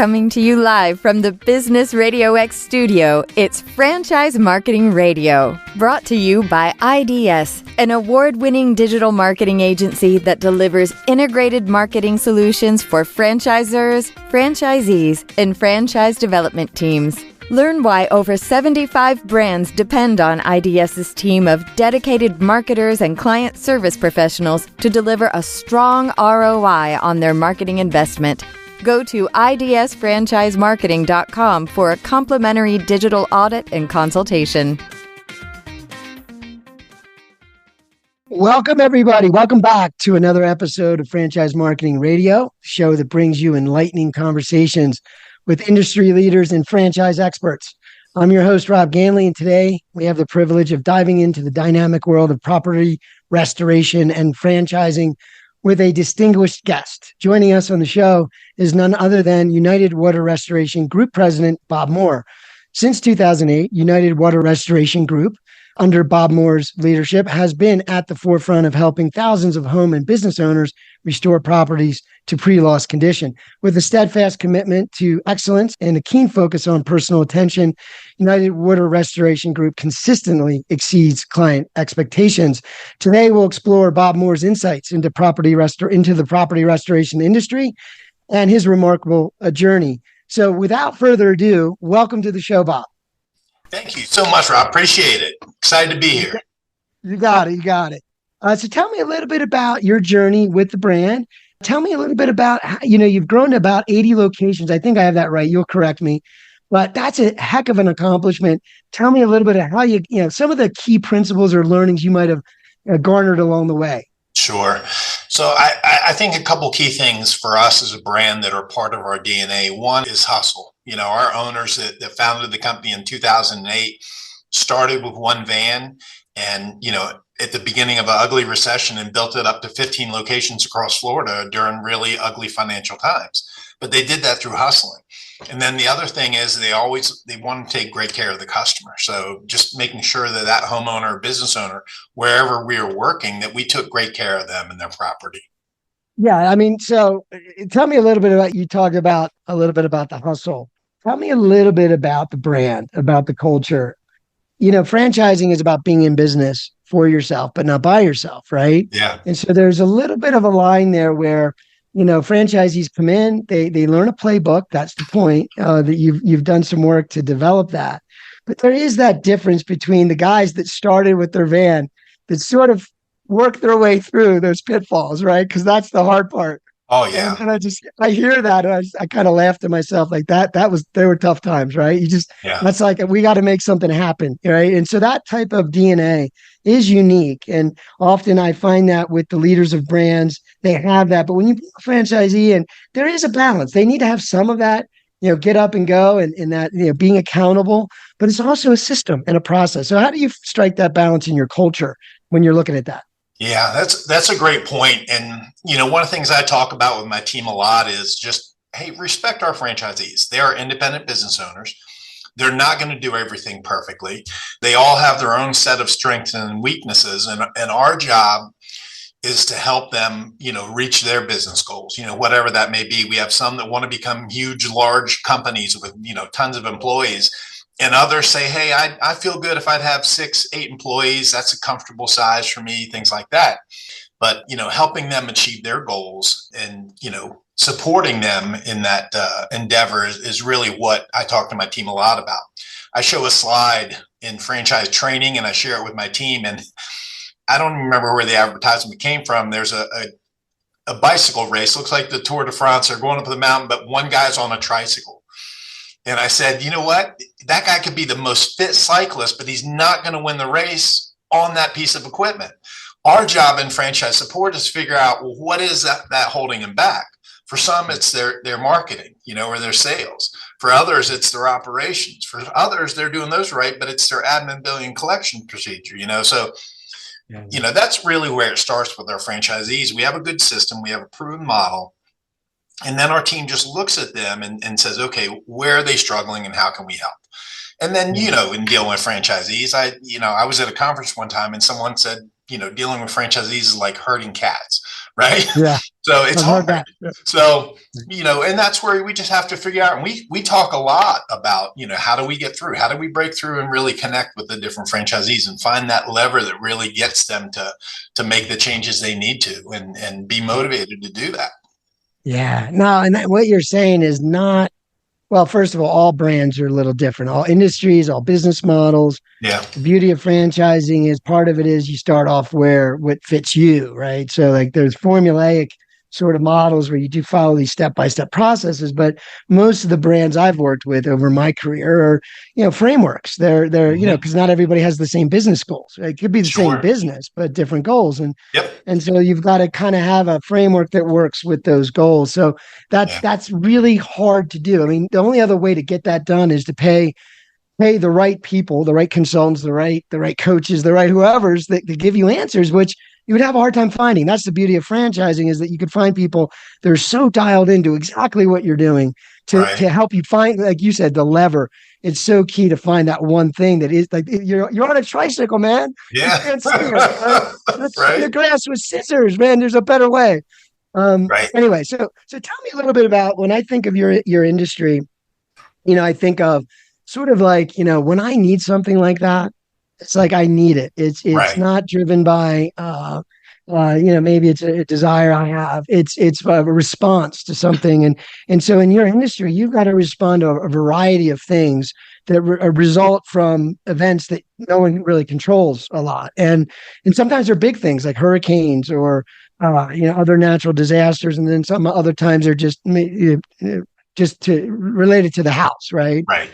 Coming to you live from the Business RadioX studio, it's Franchise Marketing Radio, brought to you by IDS, an award-winning digital marketing agency that delivers integrated marketing solutions for franchisors, franchisees, and franchise development teams. Learn why over 75 brands depend on IDS's team of dedicated marketers and client service professionals to deliver a strong ROI on their marketing investment. Go to idsfranchisemarketing.com for a complimentary digital audit and consultation. Welcome, everybody. Welcome back to another episode of Franchise Marketing Radio, the show that brings you enlightening conversations with industry leaders and franchise experts. I'm your host, Rob Ganley, and today we have the privilege of diving into the dynamic world of property restoration and franchising with a distinguished guest. Joining us on the show is none other than United Water Restoration Group President Bob Moore. Since 2008, United Water Restoration Group, under Bob Moore's leadership, has been at the forefront of helping thousands of home and business owners restore properties to pre-loss condition. With a steadfast commitment to excellence and a keen focus on personal attention, United Water Restoration Group consistently exceeds client expectations. Today, we'll explore Bob Moore's insights into the property restoration industry and his remarkable journey. So without further ado, welcome to the show, Bob. Thank you so much, Rob. Appreciate it. Excited to be here. You got it. So tell me a little bit about your journey with the brand. Tell me a little bit about, you've grown to about 80 locations. I think I have that right. You'll correct me. But that's a heck of an accomplishment. Tell me a little bit of how some of the key principles or learnings you might have garnered along the way. Sure. So I think a couple key things for us as a brand that are part of our DNA. One is hustle. Our owners that founded the company in 2008 started with one van and, at the beginning of an ugly recession and built it up to 15 locations across Florida during really ugly financial times. But they did that through hustling. And then the other thing is they want to take great care of the customer. So just making sure that homeowner or business owner, wherever we are working, that we took great care of them and their property. Yeah. So tell me a little bit about, you talked about a little bit about the hustle. Tell me a little bit about the brand, about the culture. Franchising is about being in business for yourself, but not by yourself, right? Yeah. And so there's a little bit of a line there where, franchisees come in, they learn a playbook. That's the point, that you've done some work to develop that. But there is that difference between the guys that started with their van that sort of work their way through those pitfalls, right? Because that's the hard part. Oh yeah. And I hear that and I kind of laughed to myself like they were tough times, right? That's like, we got to make something happen, right? And so that type of DNA is unique. And often I find that with the leaders of brands, they have that. But when you put a franchisee in, there is a balance. They need to have some of that, get up and go and that, being accountable, but it's also a system and a process. So how do you strike that balance in your culture when you're looking at that? Yeah, that's a great point. And, one of the things I talk about with my team a lot is just, hey, respect our franchisees. They are independent business owners. They're not going to do everything perfectly. They all have their own set of strengths and weaknesses. And our job is to help them, reach their business goals, whatever that may be. We have some that want to become huge, large companies with, tons of employees. And others say, hey, I feel good if I'd have 6, 8 employees. That's a comfortable size for me, things like that. But, helping them achieve their goals and, supporting them in that endeavor is really what I talk to my team a lot about. I show a slide in franchise training and I share it with my team. And I don't remember where the advertisement came from. There's a bicycle race, looks like the Tour de France. They're going up the mountain, but one guy's on a tricycle. And I said, you know what? That guy could be the most fit cyclist, but he's not going to win the race on that piece of equipment. Our job in franchise support is to figure out, well, what is that holding him back? For some, it's their marketing, or their sales. For others, it's their operations. For others, they're doing those right, but it's their admin, billing, and collection procedure, So, that's really where it starts with our franchisees. We have a good system. We have a proven model. And then our team just looks at them and says, okay, where are they struggling and how can we help? And then, in dealing with franchisees, I was at a conference one time and someone said, dealing with franchisees is like herding cats. right? Yeah. So it's I've heard hard. that. So, and that's where we just have to figure out. And we talk a lot about, how do we get through? How do we break through and really connect with the different franchisees and find that lever that really gets them to make the changes they need to and be motivated to do that. Yeah. No, and what you're saying is not, well, first of all brands are a little different, all industries, all business models. Yeah. The beauty of franchising is part of it is you start off where what fits you, right? So like there's formulaic sort of models where you do follow these step-by-step processes, but most of the brands I've worked with over my career are, frameworks. They're because not everybody has the same business goals. Right? It could be the same business, but different goals. And so you've got to kind of have a framework that works with those goals. So that's really hard to do. I mean, the only other way to get that done is to pay the right people, the right consultants, the right coaches, the right whoever's that give you answers, which you would have a hard time finding. That's the beauty of franchising, is that you could find people that are so dialed into exactly what you're doing to help you find, like you said, the lever. It's so key to find that one thing that is like, you're on a tricycle, man. Yeah. You can't see it, right? The grass with scissors, man. There's a better way. Anyway, so tell me a little bit about, when I think of your industry, I think of sort of like, when I need something like that, it's like I need it. It's not driven by maybe it's a desire I have. It's a response to something, and so in your industry, you've got to respond to a variety of things that result from events that no one really controls a lot, and sometimes they're big things like hurricanes or other natural disasters, and then some other times they're just related to the house, right? Right.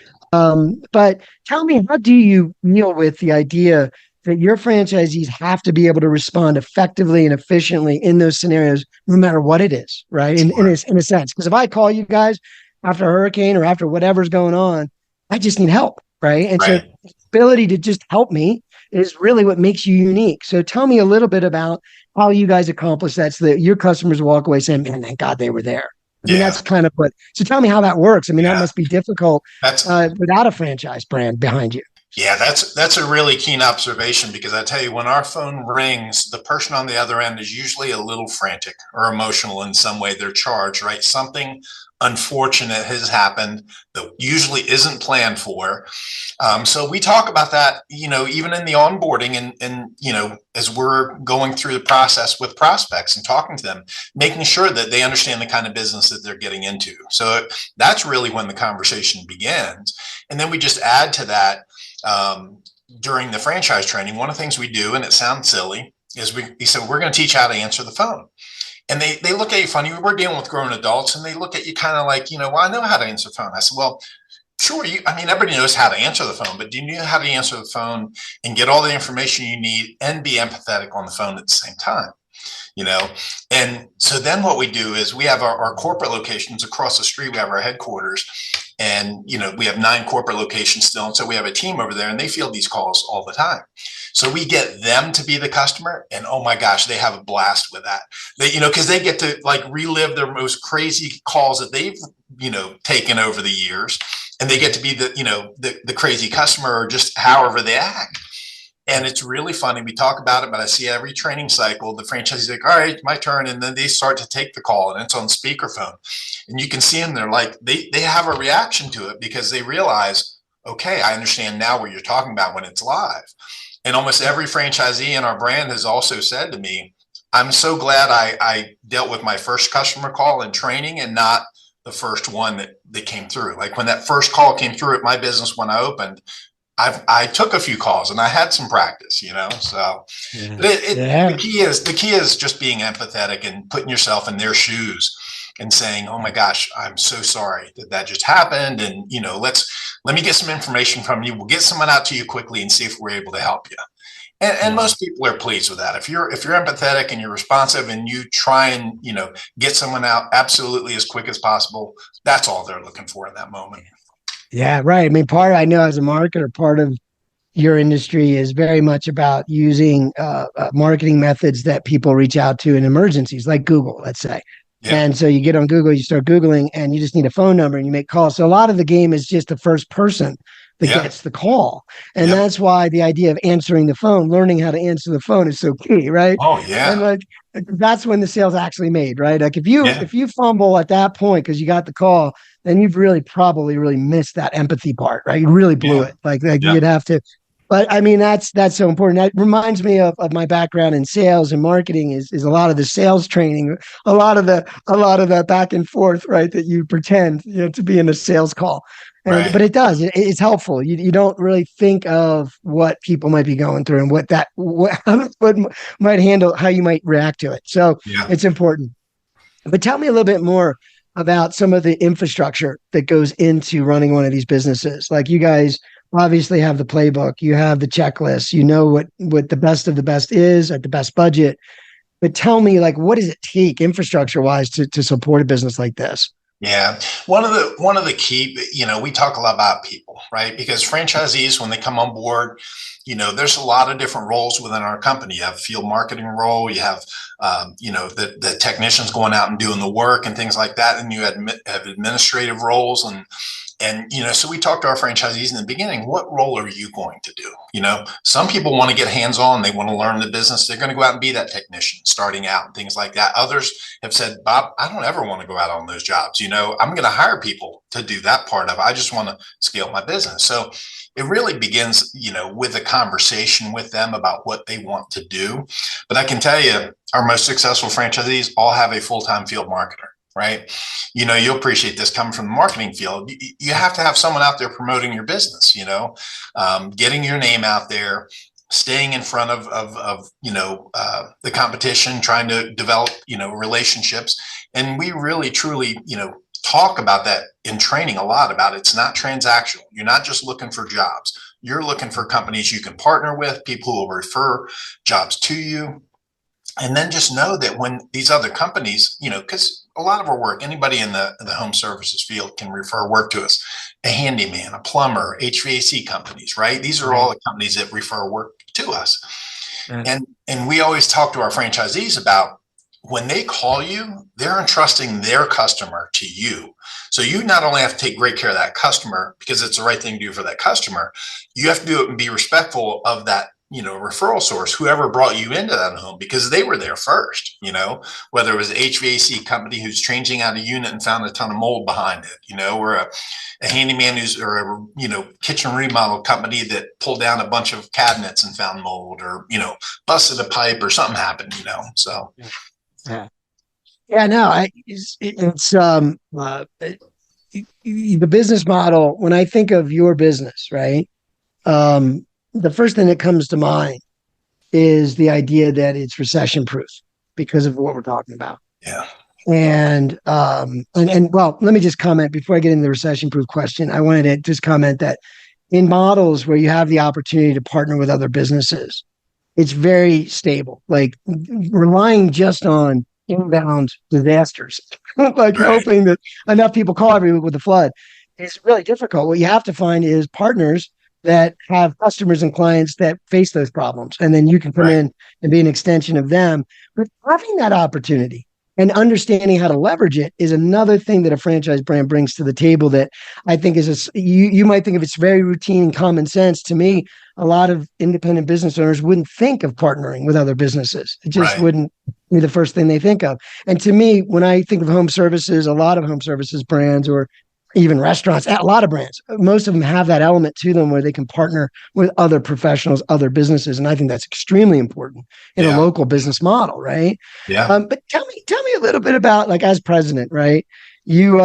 But tell me, how do you deal with the idea that your franchisees have to be able to respond effectively and efficiently in those scenarios, no matter what it is, right? In a sense, because if I call you guys after a hurricane or after whatever's going on, I just need help, right? And so the ability to just help me is really what makes you unique. So tell me a little bit about how you guys accomplish that, so that your customers walk away saying, man, thank God they were there. I mean, that's kind of so tell me how that works. I mean, that must be difficult without a franchise brand behind you. Yeah, that's a really keen observation, because I tell you, when our phone rings, the person on the other end is usually a little frantic or emotional in some way. They're charged, right? Something unfortunate has happened that usually isn't planned for. So we talk about that, even in the onboarding and as we're going through the process with prospects and talking to them, making sure that they understand the kind of business that they're getting into. So that's really when the conversation begins. And then we just add to that during the franchise training. One of the things we do, and it sounds silly, is we said, we're going to teach you how to answer the phone. And they look at you funny. We're dealing with grown adults, and they look at you kind of like, well, I know how to answer the phone. I said, well, sure. Everybody knows how to answer the phone, but do you know how to answer the phone and get all the information you need and be empathetic on the phone at the same time? And so then what we do is we have our corporate locations across the street. We have our headquarters, and, we have 9 corporate locations still. And so we have a team over there, and they field these calls all the time. So we get them to be the customer, and oh my gosh, they have a blast with that. Because they get to like relive their most crazy calls that they've, taken over the years, and they get to be the crazy customer, or just however they act. And it's really funny. We talk about it, but I see every training cycle, the franchisee's like, all right, my turn. And then they start to take the call, and it's on speakerphone. And you can see them, they're like, they have a reaction to it, because they realize, okay, I understand now what you're talking about when it's live. And almost every franchisee in our brand has also said to me, I'm so glad I dealt with my first customer call in training and not the first one that came through. Like when that first call came through at my business when I opened, I took a few calls and I had some practice, so the key is just being empathetic and putting yourself in their shoes and saying, oh my gosh, I'm so sorry that just happened. And, let me get some information from you. We'll get someone out to you quickly and see if we're able to help you. And most people are pleased with that. If you're empathetic and you're responsive and you try and, get someone out absolutely as quick as possible, that's all they're looking for in that moment. Yeah, right. I mean, I know as a marketer, part of your industry is very much about using marketing methods that people reach out to in emergencies, like Google, let's say. Yeah. And so you get on Google, you start Googling, and you just need a phone number and you make calls. So a lot of the game is just the first person that gets the call. And that's why the idea of answering the phone, learning how to answer the phone is so key, right? Oh, yeah. that's when the sale's actually made, right? Like if Yeah. you fumble at that point because you got the call, then you've probably really missed that empathy part, right? You really blew Yeah. it. Like Yeah. you'd have to. But I mean, that's so important. That reminds me of my background in sales and marketing is a lot of the sales training, a lot of the back and forth, right? That you pretend, to be in a sales call. Right. But it's helpful. You don't really think of what people might be going through and what might handle, how you might react to it. So Yeah. it's important. But tell me a little bit more about some of the infrastructure that goes into running one of these businesses. Like you guys obviously have the playbook, you have the checklist, you know what the best of the best is at the best budget. But tell me, like, what does it take infrastructure wise to support a business like this? Yeah. One of the key, we talk a lot about people, right? Because franchisees, when they come on board, there's a lot of different roles within our company. You have a field marketing role, you have, the technicians going out and doing the work and things like that. And you have administrative roles so we talked to our franchisees in the beginning, what role are you going to do? Some people want to get hands-on. They want to learn the business. They're going to go out and be that technician starting out and things like that. Others have said, Bob, I don't ever want to go out on those jobs. I'm going to hire people to do that part of it. I just want to scale my business. So it really begins, with a conversation with them about what they want to do. But I can tell you, our most successful franchisees all have a full-time field marketer. Right. You'll appreciate this coming from the marketing field. You have to have someone out there promoting your business, getting your name out there, staying in front of the competition, trying to develop, relationships. And we really, truly, talk about that in training a lot about it's not transactional. You're not just looking for jobs. You're looking for companies you can partner with, people who will refer jobs to you. And then just know that when these other companies, because a lot of our work, anybody in the home services field can refer work to us, a handyman, a plumber, HVAC companies, right? These are all the companies that refer work to us. Right. And we always talk to our franchisees about when they call you, they're entrusting their customer to you. So you not only have to take great care of that customer because it's the right thing to do for that customer, you have to do it and be respectful of that referral source, whoever brought you into that home, because they were there first, whether it was an HVAC company who's changing out a unit and found a ton of mold behind it, or a handyman or a, kitchen remodel company that pulled down a bunch of cabinets and found mold, or, busted a pipe or something happened, so. Yeah, no, the business model, when I think of your business, right? The first thing that comes to mind is the idea that it's recession proof because of what we're talking about. Yeah. And well, let me just comment before I get into the recession proof question. I wanted to just comment that in models where you have the opportunity to partner with other businesses, it's very stable. Like relying just on inbound disasters, like hoping that enough people call every week with the flood is really difficult. What you have to find is partners that have customers and clients that face those problems. And then you can come in and be an extension of them. But having that opportunity and understanding how to leverage it is another thing that a franchise brand brings to the table that I think is, you might think of it's very routine and common sense. To me, a lot of independent business owners wouldn't think of partnering with other businesses. It just wouldn't be the first thing they think of. And to me, when I think of home services, a lot of home services brands or even restaurants, a lot of brands, most of them have that element to them where they can partner with other professionals, other businesses. And I think that's extremely important in a local business model, right? Yeah. But tell me a little bit about, like, as president, right? You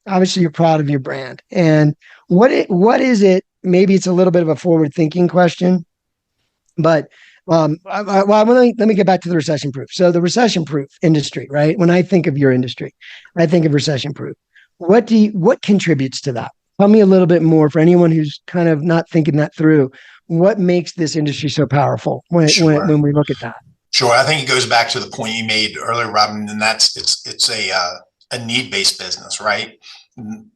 obviously you're proud of your brand. And what is it? Maybe it's a little bit of a forward thinking question, but let me get back to the recession proof. So the recession proof industry, right? When I think of your industry, I think of recession proof. What contributes to that? Tell me a little bit more for anyone who's kind of not thinking that through. What makes this industry so powerful when we look at that? Sure. I think it goes back to the point you made earlier, Robin, and that's it's a need-based business, right?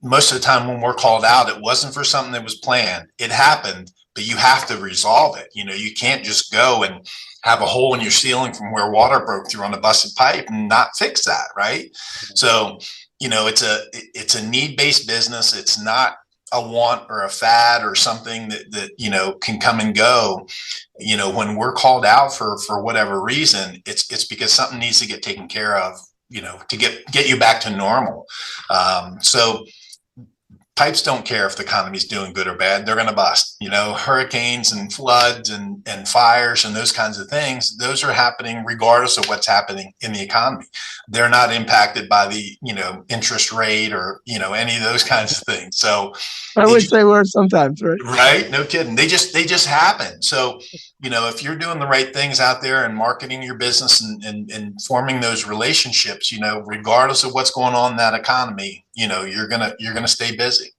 Most of the time when we're called out, it wasn't for something that was planned. It happened, but you have to resolve it. You can't just go and have a hole in your ceiling from where water broke through on a busted pipe and not fix that, right? So it's a need-based business. It's not a want or a fad or something that can come and go. When we're called out for whatever reason, it's because something needs to get taken care of, to get you back to normal. So pipes don't care if the economy's doing good or bad. They're going to bust. Hurricanes and floods and fires and those kinds of things, those are happening regardless of what's happening in the economy. They're not impacted by the, interest rate or, any of those kinds of things. So I wish they were sometimes, right? Right. No kidding. They just happen. So, if you're doing the right things out there and marketing your business and forming those relationships, regardless of what's going on in that economy, you're gonna stay busy.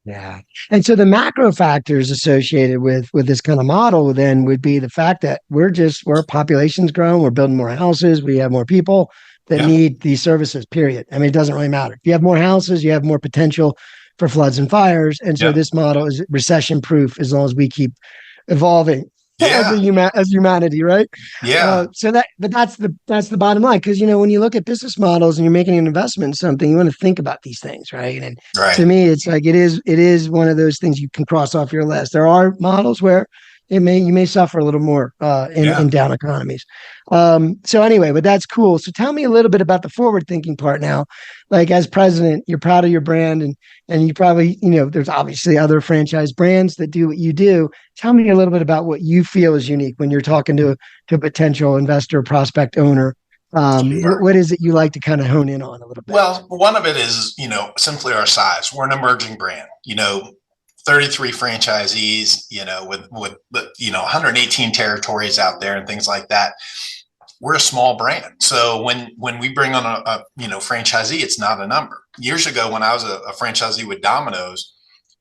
Yeah. And so the macro factors associated with this kind of model then would be the fact that our population's grown, we're building more houses, we have more people that need these services, period. I mean, it doesn't really matter. If you have more houses, you have more potential for floods and fires. And so this model is recession proof as long as we keep evolving as humanity, right? Yeah. But that's the bottom line. Because, when you look at business models and you're making an investment in something, you want to think about these things, right? And to me, it's like, it is one of those things you can cross off your list. There are models where you may suffer a little more in down economies. So anyway, but that's cool. So tell me a little bit about the forward thinking part now. Like, as president, you're proud of your brand, and you probably, there's obviously other franchise brands that do what you do. Tell me a little bit about what you feel is unique when you're talking to a potential investor, prospect, owner. What is it you like to kind of hone in on a little bit? Well, one of it is, simply our size. We're an emerging brand, 33 franchisees, with 118 territories out there and things like that. We're a small brand. So when we bring on a franchisee, it's not a number. Years ago, when I was a franchisee with Domino's,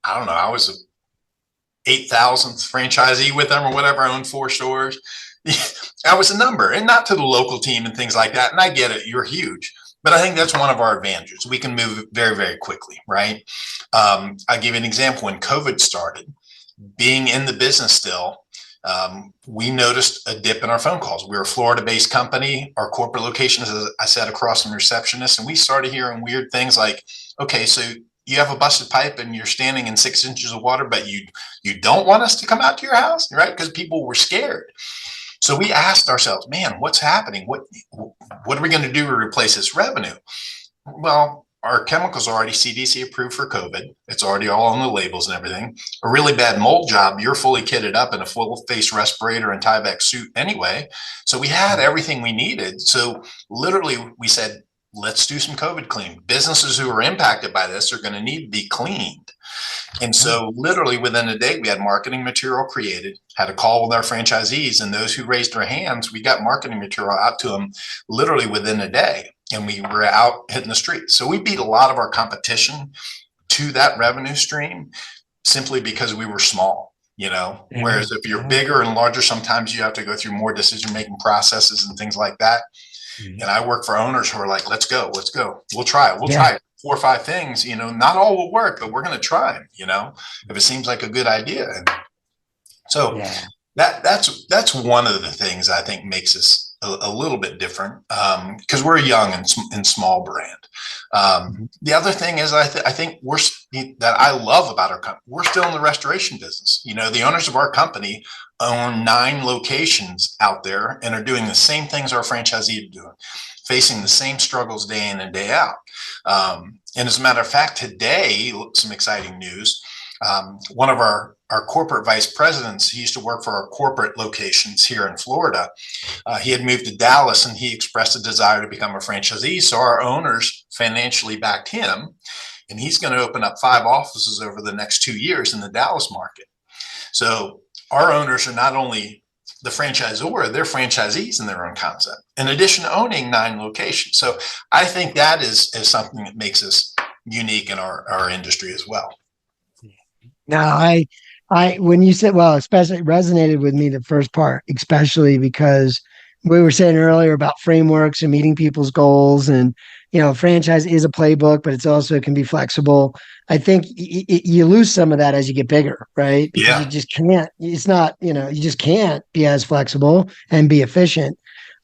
I don't know, I was a 8,000th franchisee with them or whatever. I owned 4 stores. I was a number, and not to the local team and things like that. And I get it. You're huge. But I think that's one of our advantages. We can move very, very quickly, right? I'll give you an example. When COVID started, being in the business still, we noticed a dip in our phone calls. We're a Florida-based company. Our corporate location is, as I said, across from the receptionist. And we started hearing weird things like, okay, so you have a busted pipe and you're standing in 6 inches of water, but you don't want us to come out to your house, right? Because people were scared. So we asked ourselves, man, what's happening? What are we going to do to replace this revenue? Well, our chemicals are already CDC approved for COVID. It's already all on the labels and everything. A really bad mold job, you're fully kitted up in a full face respirator and Tyvek suit anyway. So we had everything we needed. So literally we said, let's do some COVID cleaning. Businesses who are impacted by this are going to need to be cleaned. And so literally within a day, we had marketing material created, had a call with our franchisees, and those who raised their hands, we got marketing material out to them literally within a day. And we were out hitting the streets. So we beat a lot of our competition to that revenue stream simply because we were small, whereas if you're bigger and larger, sometimes you have to go through more decision-making processes and things like that. And I work for owners who are like, let's go. We'll try it. We'll try 4 or 5 things, not all will work, but we're going to try them, if it seems like a good idea. And so that's one of the things I think makes us a little bit different, because we're a young and small brand. The other thing is I think that I love about our company, we're still in the restoration business. The owners of our company own 9 locations out there and are doing the same things our franchisees are doing, facing the same struggles day in and day out. And as a matter of fact, today, some exciting news. One of our corporate vice presidents, he used to work for our corporate locations here in Florida. He had moved to Dallas and he expressed a desire to become a franchisee. So our owners financially backed him, and he's going to open up 5 offices over the next 2 years in the Dallas market. So our owners are not only the franchisor, they're franchisees in their own concept, in addition to owning 9 locations. So I think that is something that makes us unique in our industry as well. Now, when you said, well, especially resonated with me, the first part, especially because we were saying earlier about frameworks and meeting people's goals, and, franchise is a playbook, but it's also can be flexible. I think you lose some of that as you get bigger, right? Because you just can't, it's not, you just can't be as flexible and be efficient.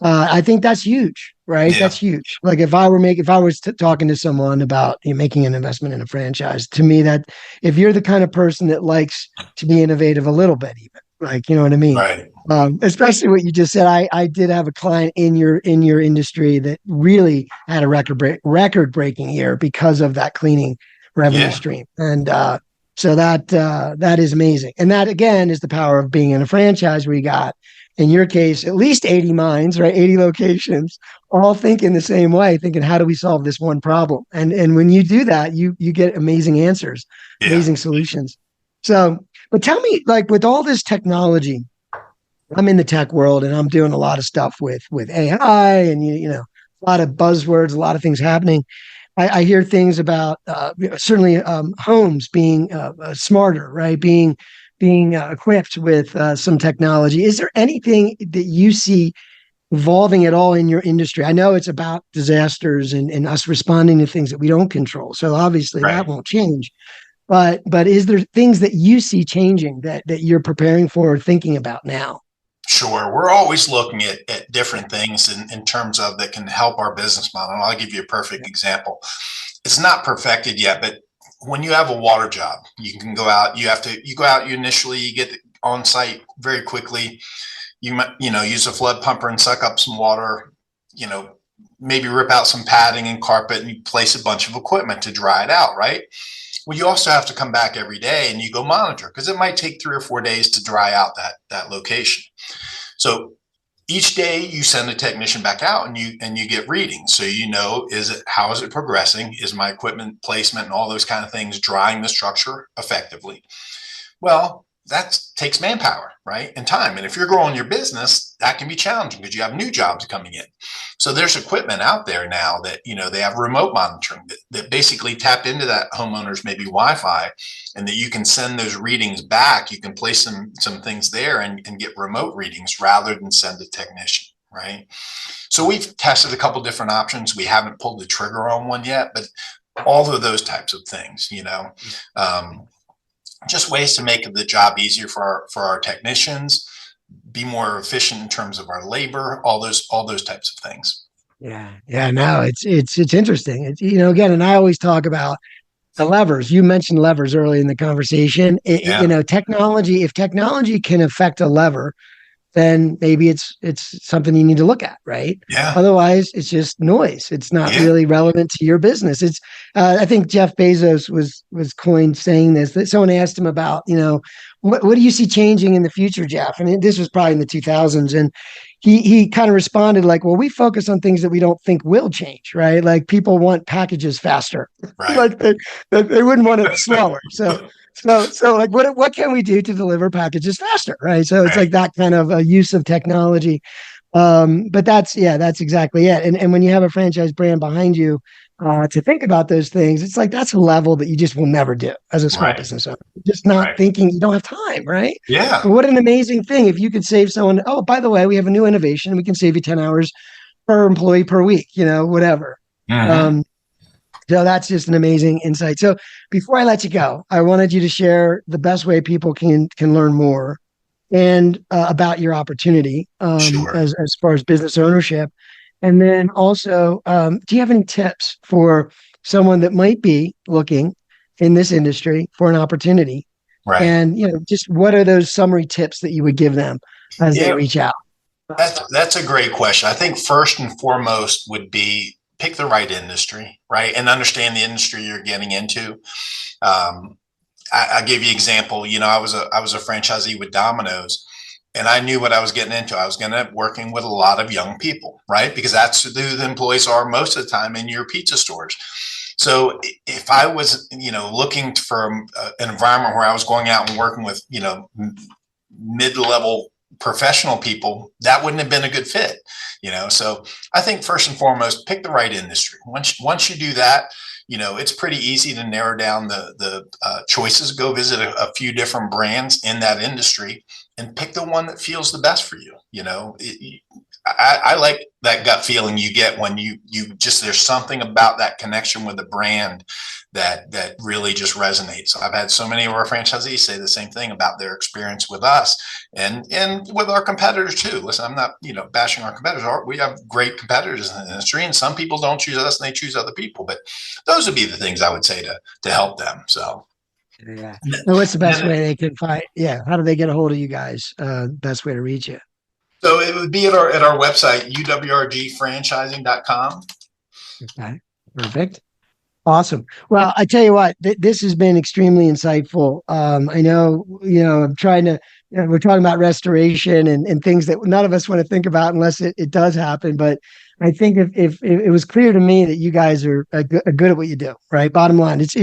I think that's huge, right? Yeah. That's huge. Like if I was talking to someone about making an investment in a franchise, to me, that if you're the kind of person that likes to be innovative a little bit, even like, you know what I mean? Right. Especially what you just said. I did have a client in your industry that really had a record breaking year because of that cleaning revenue Yeah. stream. And so that is amazing. And that again is the power of being in a franchise where you got, in your case, at least 80 minds, right? 80 locations, all thinking the same way, thinking, how do we solve this one problem? And when you do that, you get amazing answers, Yeah. amazing solutions. So, but tell me, like with all this technology, I'm in the tech world and I'm doing a lot of stuff with AI and you know a lot of buzzwords, a lot of things happening. I hear things about certainly homes being smarter, right? Being equipped with some technology. Is there anything that you see evolving at all in your industry? I know it's about disasters and us responding to things that we don't control. So obviously that Right. won't change. But is there things that you see changing that you're preparing for or thinking about now? Sure. We're always looking at different things in terms of that can help our business model. And I'll give you a perfect example. It's not perfected yet, but when you have a water job, you can go out, you go out, you initially, you get on site very quickly. You might, use a flood pumper and suck up some water, you know, maybe rip out some padding and carpet and you place a bunch of equipment to dry it out, right? Well, you also have to come back every day and you go monitor because it might take 3 or 4 days to dry out that location. So each day you send a technician back out and you get readings. So how is it progressing? Is my equipment placement and all those kind of things drying the structure effectively? Well, that takes manpower, right? And time. And if you're growing your business, that can be challenging because you have new jobs coming in. So there's equipment out there now that, they have remote monitoring that basically tap into that homeowner's maybe Wi-Fi and that you can send those readings back. You can place some things there and get remote readings rather than send a technician, right? So we've tested a couple different options. We haven't pulled the trigger on one yet, but all of those types of things, just ways to make the job easier for our technicians, be more efficient in terms of our labor, all those types of things. Yeah, no, it's interesting. Again, and I always talk about the levers. You mentioned levers early in the conversation. Yeah. Technology, if technology can affect a lever, then maybe it's something you need to look at, right? Yeah. Otherwise, it's just noise. It's not Yeah. really relevant to your business. It's I think Jeff Bezos was coined saying this. That someone asked him about, what do you see changing in the future, Jeff? And this was probably in the 2000s, and he kind of responded like, well, we focus on things that we don't think will change, right? Like people want packages faster, Right. like they wouldn't want it slower. So like what can we do to deliver packages faster, right? So it's like that kind of a use of technology. But that's exactly it. And when you have a franchise brand behind you, to think about those things, it's like that's a level that you just will never do as a small business owner. Just not thinking, you don't have time, right? Yeah. But what an amazing thing if you could save someone, oh, by the way, we have a new innovation, we can save you 10 hours per employee per week, whatever. Mm-hmm. So that's just an amazing insight. So before I let you go, I wanted you to share the best way people can learn more and about your opportunity Sure. as far as business ownership. And then also, do you have any tips for someone that might be looking in this industry for an opportunity? Right. And just what are those summary tips that you would give them as they reach out? That's a great question. I think first and foremost would be pick the right industry, right? And understand the industry you're getting into. I gave you an example. I was a franchisee with Domino's, and I knew what I was getting into. I was going to working with a lot of young people, right? Because that's who the employees are most of the time in your pizza stores. So if I was, looking for an environment where I was going out and working with, mid-level professional people, that wouldn't have been a good fit, So I think first and foremost, pick the right industry. Once you do that, it's pretty easy to narrow down the choices. Go visit a few different brands in that industry and pick the one that feels the best for you. I like that gut feeling you get when you just, there's something about that connection with the brand that really just resonates. I've had so many of our franchisees say the same thing about their experience with us and with our competitors too. Listen, I'm not, bashing our competitors. We have great competitors in the industry, and some people don't choose us and they choose other people, but those would be the things I would say to help them. So yeah. So what's the best way they can find? Yeah. How do they get a hold of you guys? Best way to reach you? So it would be at our website, UWRGfranchising.com. Okay. Perfect. Awesome. Well, I tell you what, this has been extremely insightful. I know, I'm trying to, we're talking about restoration and things that none of us want to think about unless it does happen. But I think if it was clear to me that you guys are good at what you do, right? Bottom line, it's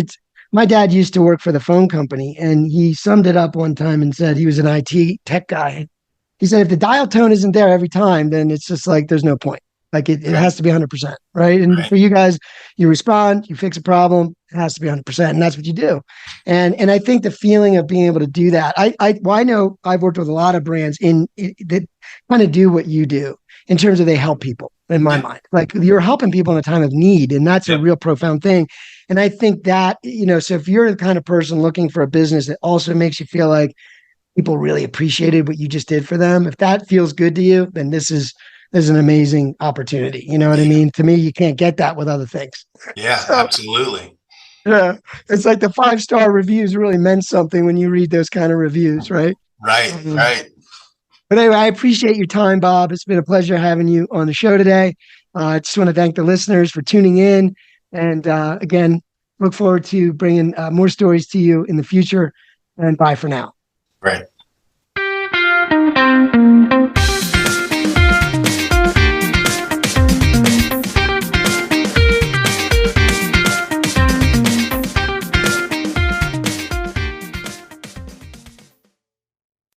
my dad used to work for the phone company, and he summed it up one time and said he was an IT tech guy. He said, if the dial tone isn't there every time, then it's just like, there's no point. Like it has to be 100%. Right. And for you guys, you respond, you fix a problem, it has to be 100%. And that's what you do. And I think the feeling of being able to do that, I know I've worked with a lot of brands that kind of do what you do in terms of they help people in my mind. Like you're helping people in a time of need. And that's a real profound thing. And I think that, so if you're the kind of person looking for a business that also makes you feel like people really appreciated what you just did for them, if that feels good to you, then this is an amazing opportunity. You know what I mean? To me, you can't get that with other things. Yeah, absolutely. Yeah. It's like the 5-star reviews really meant something when you read those kind of reviews, right? Right, right. But anyway, I appreciate your time, Bob. It's been a pleasure having you on the show today. I just want to thank the listeners for tuning in. And again, look forward to bringing more stories to you in the future. And bye for now. Right.